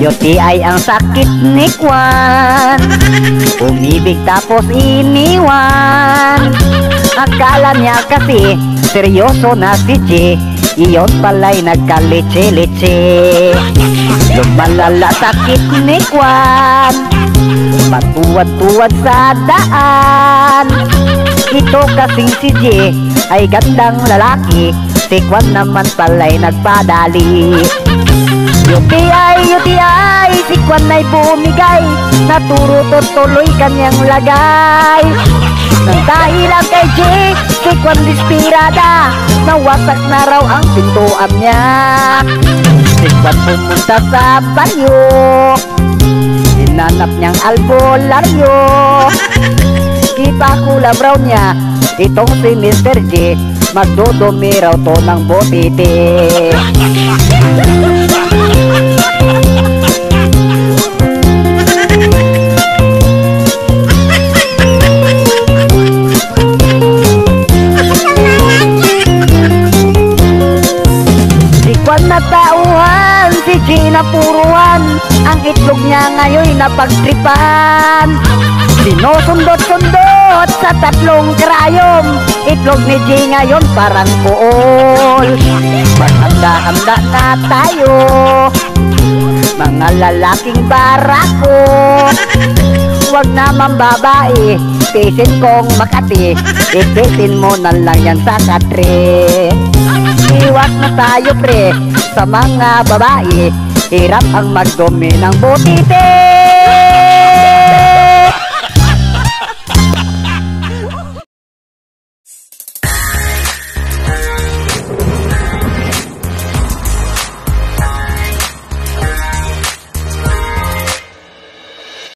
UTI ang sakit ni Kwan, umibig tapos iniwan. Akala niya kasi seryoso na si G, iyon pala'y nagkalitsi-litsi. Lumalala sakit ni Kwan, matuwad-tuwad sa daan. Ito kasing si G ay gandang lalaki, si Kwan naman pala'y nagpadali. UTI, si Kwan ay bumigay, naturo tuloy kanyang lagay. Nang dahil lang kay G, si Kwan dispirada, nawasak na raw ang pintuan niya. Si Kwan pumunta sa banyo, hinanap niyang albularyo. Ipakulab raw niya itong si Mr. G, magdudumi raw to ng botite. Natauhan, si G napuruan, ang itlog niya ngayon napagtripan. Sinusundot-sundot sa tatlong karayom, itlog ni G ngayon parang pool. Maghanda-handa na tayo, mga lalaking barako. Huwag naman babae, pisin kong Makati, ipitin mo na lang yan sa katre. Iwas na tayo pre sa mga babae, hirap ang magdumi ng butite.